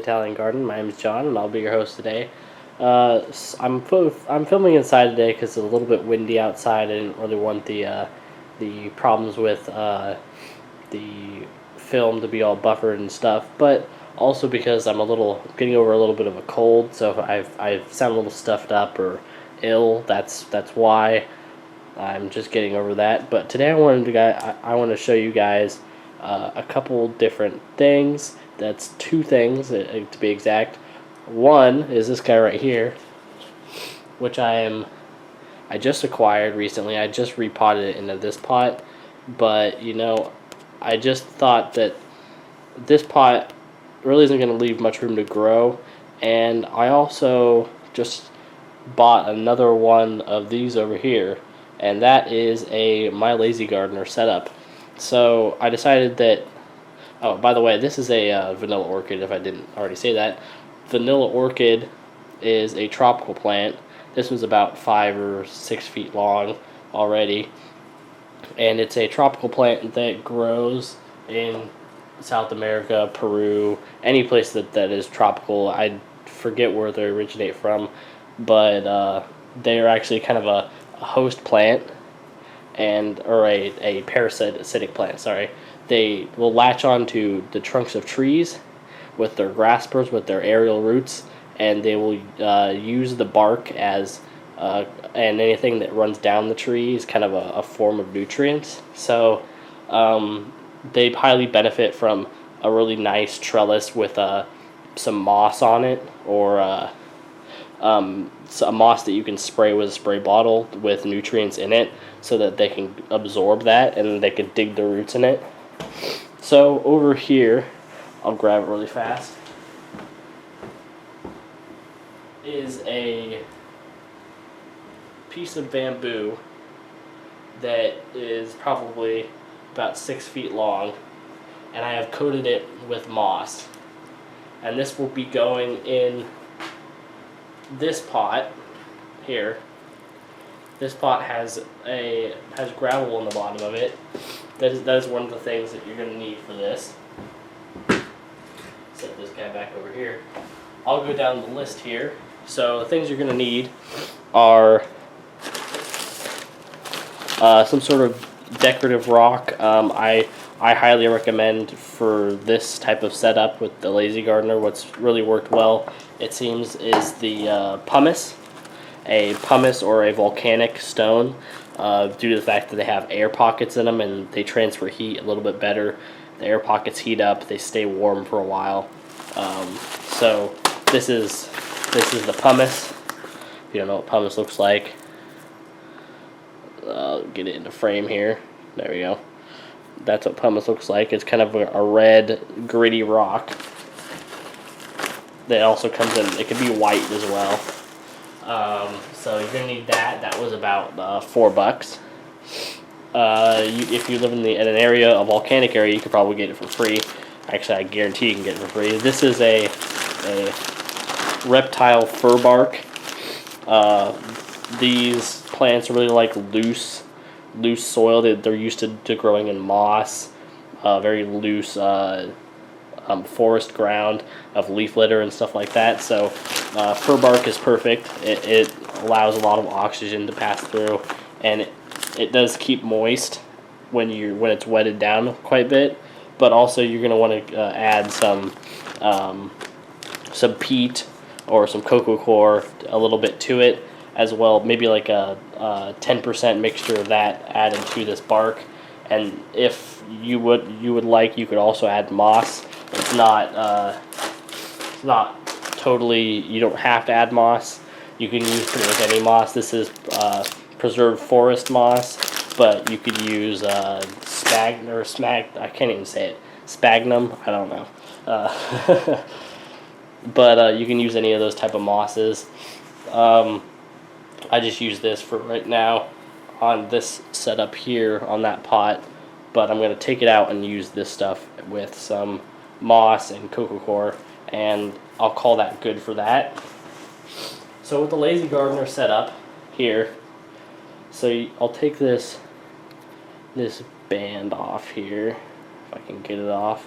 Italian Garden. My name is John, and I'll be your host today. I'm filming inside today because it's a little bit windy outside. I didn't really want the problems with the film to be all buffered and stuff, but also because I'm getting over a little bit of a cold, so if I sound a little stuffed up or ill, that's why. I'm just getting over that. But today I want to show you guys a couple different things. That's two things to be exact. One is this guy right here, which I just acquired recently. I just repotted it into this pot, but I just thought that this pot really isn't going to leave much room to grow, and I also just bought another one of these over here, and that is a My Lazy Gardener setup. So I decided that, oh, by the way, this is a vanilla orchid, if I didn't already say that. Vanilla orchid is a tropical plant. This one's about 5 or 6 feet long already, and it's a tropical plant that grows in South America, Peru, any place that is tropical. I forget where they originate from, but they are actually kind of a host plant, or a parasitic plant. Sorry, they will latch onto the trunks of trees with their graspers, with their aerial roots, and they will use the bark as and anything that runs down the tree is kind of a form of nutrients. So they highly benefit from a really nice trellis with some moss on it, or a moss that you can spray with a spray bottle with nutrients in it, so that they can absorb that and they can dig the roots in it. So over here, I'll grab it really fast, is a piece of bamboo that is probably about 6 feet long, and I have coated it with moss, and this will be going in this pot here. This pot has gravel on the bottom of it. That is one of the things that you're going to need for this. Set this guy back over here. I'll go down the list here. So the things you're going to need are some sort of decorative rock. I highly recommend for this type of setup with the Lazy Gardener, what's really worked well, it seems, is the pumice. A pumice or a volcanic stone, due to the fact that they have air pockets in them and they transfer heat a little bit better. The air pockets heat up, they stay warm for a while. So this is the pumice. If you don't know what pumice looks like, I'll get it in the frame here. There we go. That's what pumice looks like. It's kind of a red, gritty rock that also comes in. It could be white as well. So you're gonna need that. That was about $4. If you live in an area, a volcanic area, you could probably get it for free. Actually, I guarantee you can get it for free. This is a reptile fur bark. These plants really like loose soil. They're used to growing in moss, very loose forest ground of leaf litter and stuff like that. So fir bark is perfect. It allows a lot of oxygen to pass through, and it does keep moist when it's wetted down quite a bit. But also you're going to want to add some peat or some cocoa coir a little bit to it as well. Maybe like a 10% mixture of that added to this bark. And if you would like, you could also add moss. It's not totally, you don't have to add moss. You can use pretty much any moss. This is preserved forest moss, but you could use I can't even say it. Sphagnum, I don't know. But you can use any of those type of mosses. I just use this for right now on this setup here on that pot, but I'm going to take it out and use this stuff with some moss and cocoa coir, and I'll call that good for that. So with the Lazy Gardener setup here, so I'll take this band off here, if I can get it off.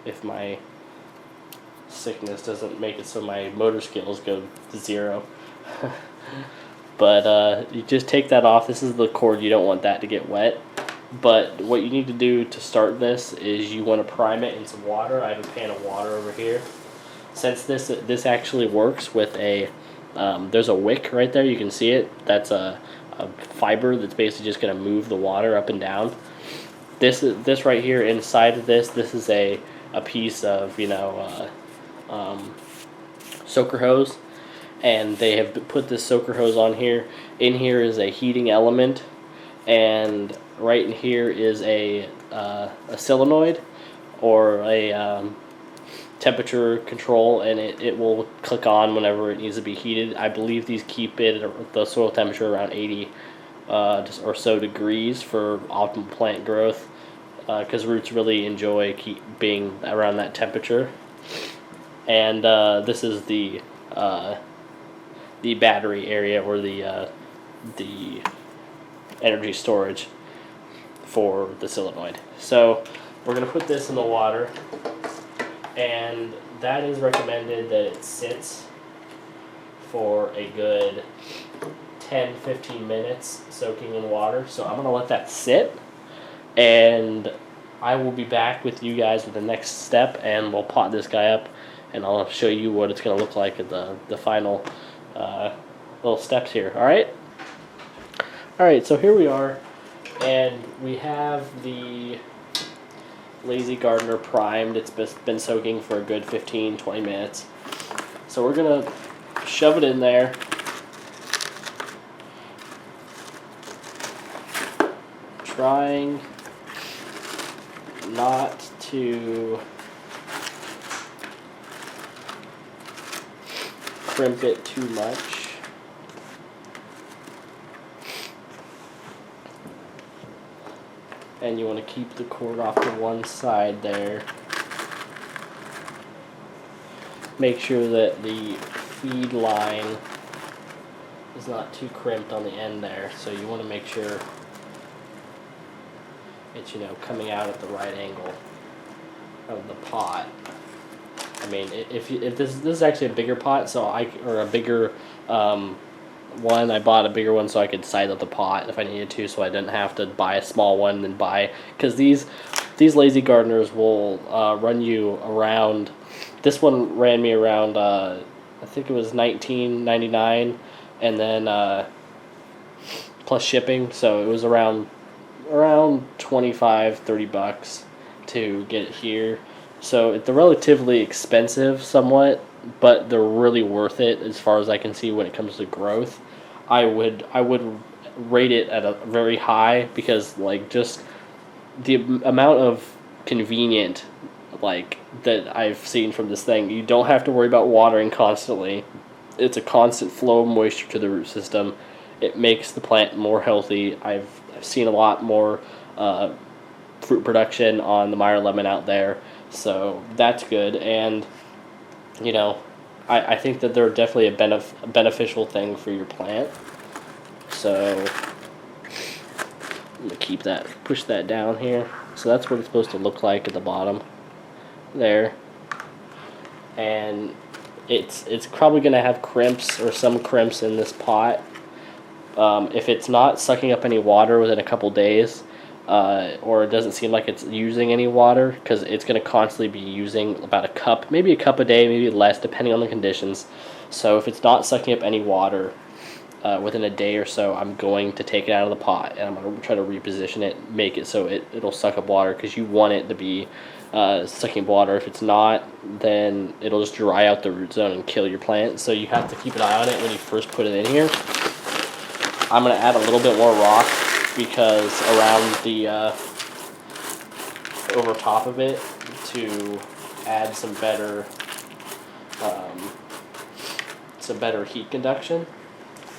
if my sickness doesn't make it so my motor skills go to 0. But you just take that off. This is the cord. You don't want that to get wet. But what you need to do to start this is you want to prime it in some water. I have a pan of water over here. Since this actually works with a, there's a wick right there. You can see it. That's a fiber that's basically just going to move the water up and down. This right here inside of this is a piece of, you know, soaker hose, and they have put this soaker hose on here. In here is a heating element, and right in here is a solenoid or a temperature control, and it will click on whenever it needs to be heated. I believe these keep it the soil temperature around 80 or so degrees for optimal plant growth, because roots really enjoy being around that temperature. And this is the battery area, or the energy storage for the solenoid. So we're going to put this in the water, and that is recommended that it sits for a good 10-15 minutes soaking in water. So I'm going to let that sit, and I will be back with you guys with the next step, and we'll pot this guy up, and I'll show you what it's going to look like at the final little steps here. Alright, so here we are, and we have the Lazy Gardener primed. It's been soaking for a good 15-20 minutes. So we're going to shove it in there. Trying not to crimp it too much. And you want to keep the cord off to one side there. Make sure that the feed line is not too crimped on the end there. So you want to make sure it's, you know, coming out at the right angle of the pot. I mean, if this is actually a bigger pot, or a bigger one. I bought a bigger one so I could size up the pot if I needed to, so I didn't have to buy a small one and because these Lazy Gardeners will run you around. This one ran me around I think it was $19.99, and then plus shipping, so it was around $25-30 to get it here. So they're relatively expensive somewhat, but they're really worth it as far as I can see when it comes to growth. I would rate it at a very high, because like just the amount of convenient that I've seen from this thing. You don't have to worry about watering constantly. It's a constant flow of moisture to the root system. It makes the plant more healthy. I've seen a lot more fruit production on the Meyer lemon out there. So that's good, and you know, I think that they're definitely a beneficial thing for your plant. So I'm gonna push that down here. So that's what it's supposed to look like at the bottom there, and it's probably gonna have crimps or some crimps in this pot. If it's not sucking up any water within a couple days, or it doesn't seem like it's using any water, because it's going to constantly be using about a cup, maybe a cup a day, maybe less, depending on the conditions. So if it's not sucking up any water within a day or so, I'm going to take it out of the pot, and I'm going to try to reposition it, make it so it'll suck up water, because you want it to be sucking water. If it's not, then it'll just dry out the root zone and kill your plant. So you have to keep an eye on it when you first put it in here. I'm going to add a little bit more rock, because around the over top of it, to add some better heat conduction,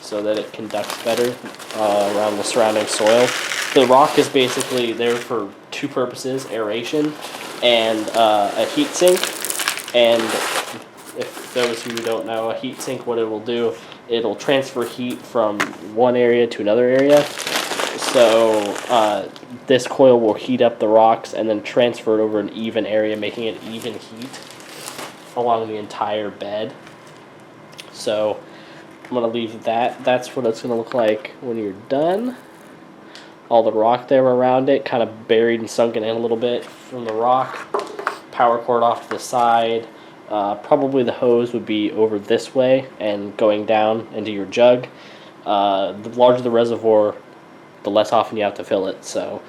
so that it conducts better around the surrounding soil. The rock is basically there for two purposes: aeration and a heat sink. And if those who don't know, a heat sink, what it will do, it'll transfer heat from one area to another area. So this coil will heat up the rocks and then transfer it over an even area, making it even heat along the entire bed. So I'm going to leave that. That's what it's going to look like when you're done. All the rock there around it, kind of buried and sunken in a little bit from the rock. Power cord off to the side. Probably the hose would be over this way and going down into your jug. The larger the reservoir, the less often you have to fill it. So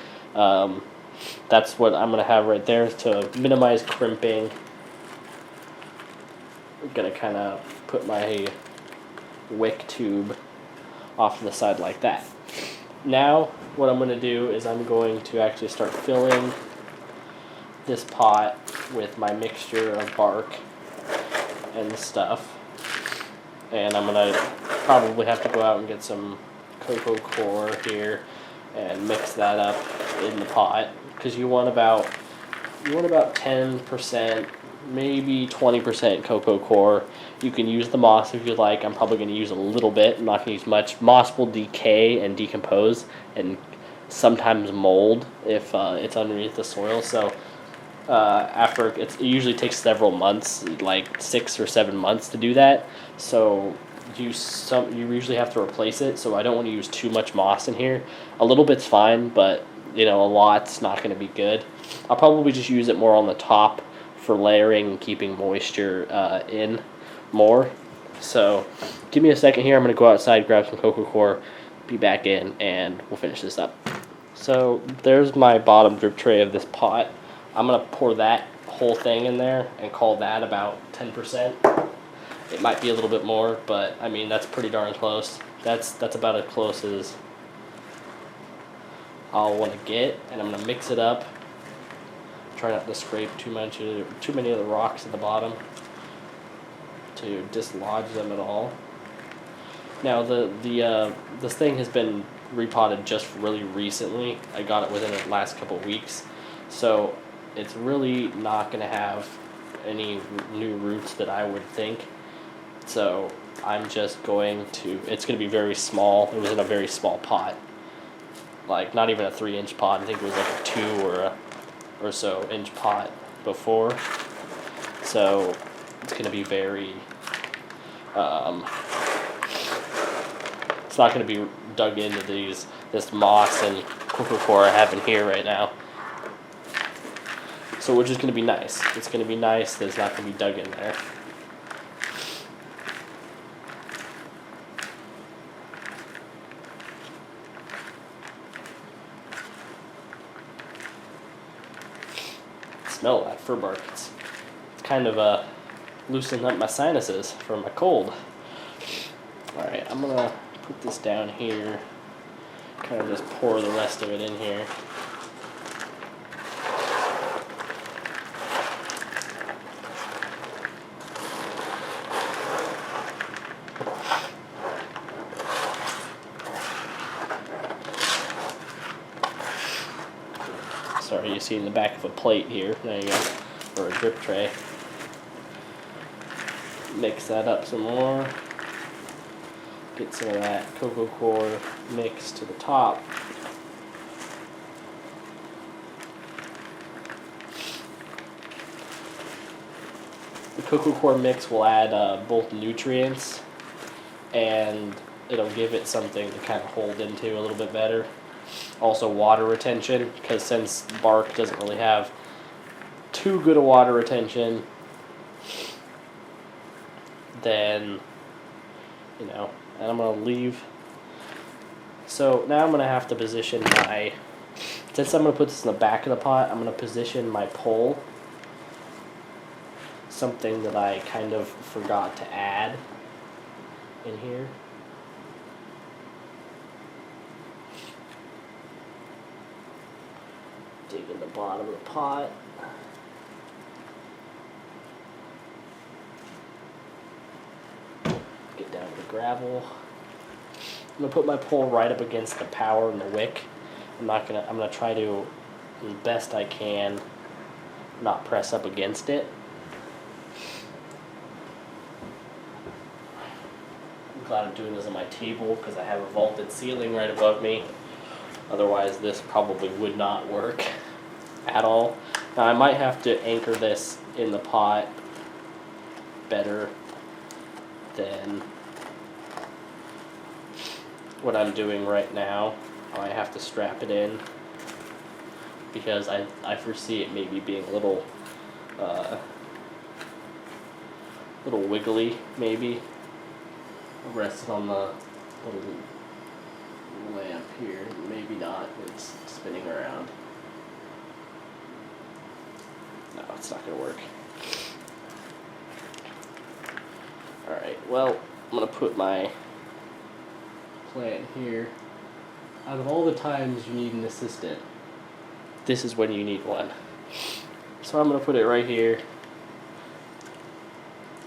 that's what I'm going to have right there to minimize crimping. I'm going to kind of put my wick tube off to the side like that. Now what I'm going to do is I'm going to actually start filling this pot with my mixture of bark and stuff. And I'm going to probably have to go out and get some cocoa core here and mix that up in the pot, because you want about 10%, maybe 20% cocoa core. You can use the moss if you like. I'm probably going to use a little bit. I'm not going to use much. Moss will decay and decompose and sometimes mold if it's underneath the soil. So after it usually takes several months, like 6 or 7 months to do that. So you usually have to replace it. So I don't want to use too much moss in here. A little bit's fine, but a lot's not going to be good. I'll probably just use it more on the top for layering and keeping moisture in more. So give me a second here. I'm going to go outside, grab some cocoa core, be back in, and we'll finish this up. So there's my bottom drip tray of this pot. I'm going to pour that whole thing in there and call that about 10%. It might be a little bit more, but I mean, that's pretty darn close. That's about as close as I'll want to get, and I'm going to mix it up. Try not to scrape too many of the rocks at the bottom to dislodge them at all. Now this thing has been repotted just really recently. I got it within the last couple of weeks, so it's really not going to have any new roots that I would think. So I'm just going to, it's going to be very small. It was in a very small pot, like not even a 3-inch pot. I think it was like a 2 or so inch pot before. So it's going to be very, it's not going to be dug into this moss and cocoa core I have in here right now. So which is going to be nice. It's going to be nice that it's not going to be dug in there. Smell that fir bark. It's kind of loosening up my sinuses from my cold. Alright, I'm going to put this down here. Kind of just pour the rest of it in here. Sorry, you see in the back of a plate here. There you go. Or a drip tray. Mix that up some more. Get some of that cocoa core mixed to the top. The cocoa core mix will add both nutrients, and it'll give it something to kind of hold into a little bit better. Also water retention, because since bark doesn't really have too good a water retention, then, and I'm going to leave. So now I'm going to have to position since I'm going to put this in the back of the pot, I'm going to position my pole. Something that I kind of forgot to add in here. Dig in the bottom of the pot. Get down to the gravel. I'm gonna put my pole right up against the power and the wick. I'm gonna try to, as best I can, not press up against it. I'm glad I'm doing this on my table because I have a vaulted ceiling right above me. Otherwise, this probably would not work at all. Now, I might have to anchor this in the pot better than what I'm doing right now. I might have to strap it in because I foresee it maybe being a little wiggly, maybe. Rested on the little lamp here. Maybe not. It's spinning around. No, it's not going to work. Alright, well, I'm going to put my plant here. Out of all the times you need an assistant, this is when you need one. So I'm going to put it right here.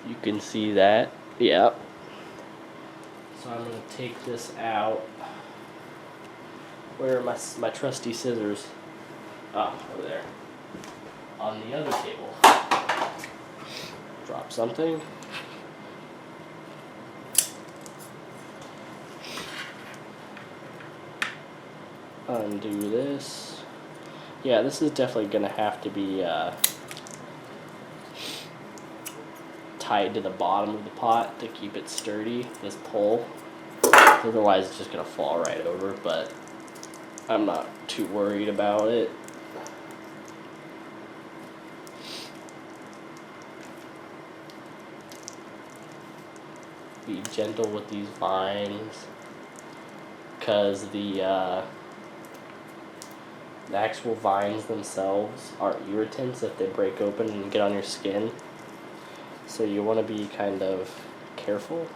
You can see that. Yeah. So I'm going to take this out. Where are my trusty scissors? Ah, over there. On the other table. Drop something. Undo this. Yeah, this is definitely going to have to be tied to the bottom of the pot to keep it sturdy, this pole. Otherwise it's just going to fall right over, but I'm not too worried about it. Be gentle with these vines, because the actual vines themselves are irritants if they break open and get on your skin. So you want to be kind of careful.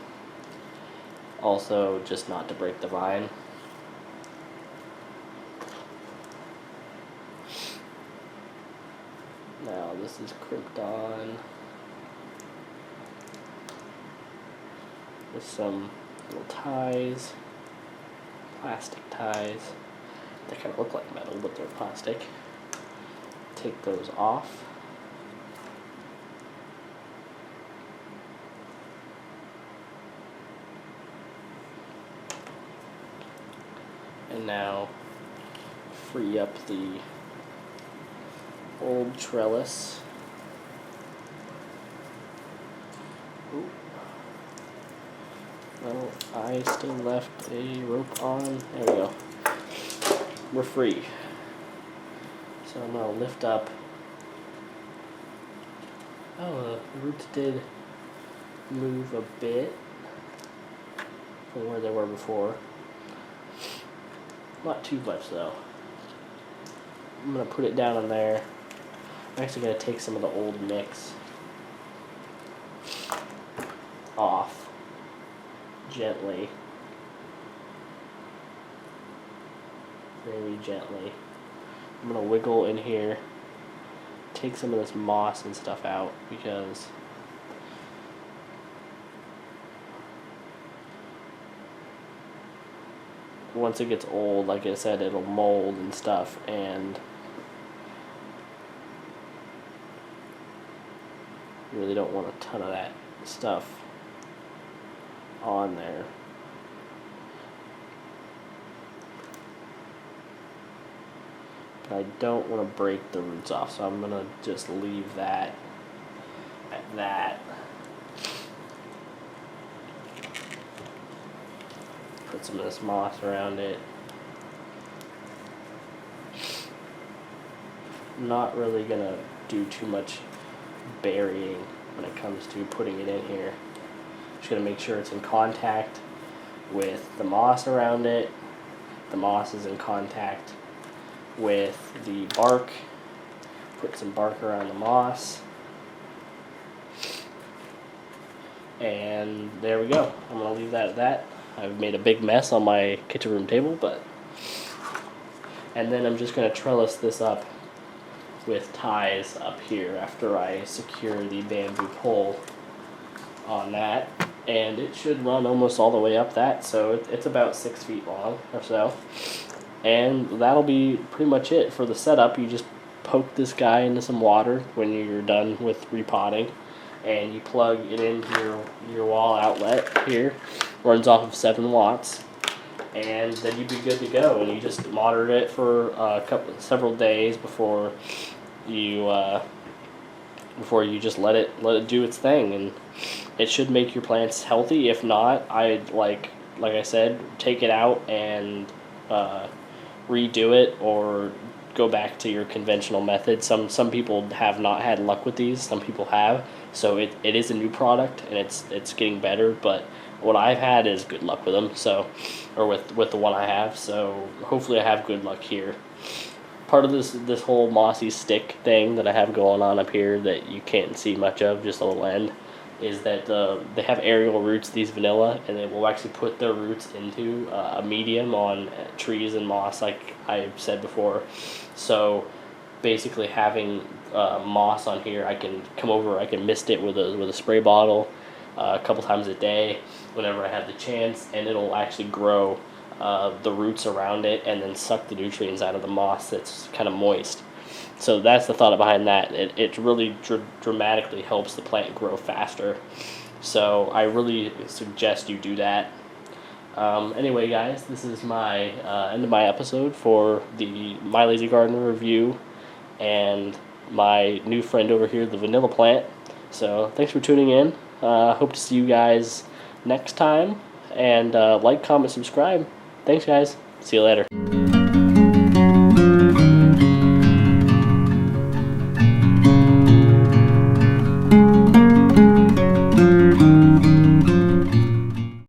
Also, just not to break the vine. Now this is crimped on with some little ties, plastic ties. They kind of look like metal, but they're plastic. Take those off. And now free up the old trellis. Ooh. Well, I still left a rope on. There we go. We're free. So I'm going to lift up. Oh, the roots did move a bit from where they were before. Not too much though. I'm going to put it down in there. I'm actually going to take some of the old mix off gently. Very gently. I'm going to wiggle in here, take some of this moss and stuff out, because once it gets old, like I said, it'll mold and stuff, and you really don't want a ton of that stuff on there. But I don't want to break the roots off, so I'm going to just leave that at that. Put some of this moss around it. I'm not really going to do too much burying when it comes to putting it in here. Just going to make sure it's in contact with the moss around it. The moss is in contact with the bark. Put some bark around the moss. And there we go. I'm going to leave that at that. I've made a big mess on my kitchen room table, but... And then I'm just going to trellis this up with ties up here after I secure the bamboo pole on that. And it should run almost all the way up that, so it's about 6 feet long or so. And that'll be pretty much it for the setup. You just poke this guy into some water when you're done with repotting, and you plug it into your wall outlet here. Runs off of 7 watts, and then you'd be good to go. And you just monitor it for several days before you just let it do its thing, and it should make your plants healthy. If not, I'd like I said, take it out and redo it, or go back to your conventional method. Some people have not had luck with these. Some people have. So it is a new product, and it's getting better. But what I've had is good luck with them. So, or with the one I have. So hopefully I have good luck here. Part of this whole mossy stick thing that I have going on up here that you can't see much of, just a little end, is that they have aerial roots, these vanilla, and they will actually put their roots into a medium on trees and moss, like I said before. So basically having moss on here, I can come over, I can mist it with a spray bottle a couple times a day whenever I have the chance, and it'll actually grow the roots around it and then suck the nutrients out of the moss that's kind of moist. So that's the thought behind that. It really dramatically helps the plant grow faster. So I really suggest you do that. Anyway, guys, this is my end of my episode for the My Lazy Gardener review and my new friend over here, the vanilla plant. So thanks for tuning in. Hope to see you guys next time. And like, comment, subscribe. Thanks, guys. See you later.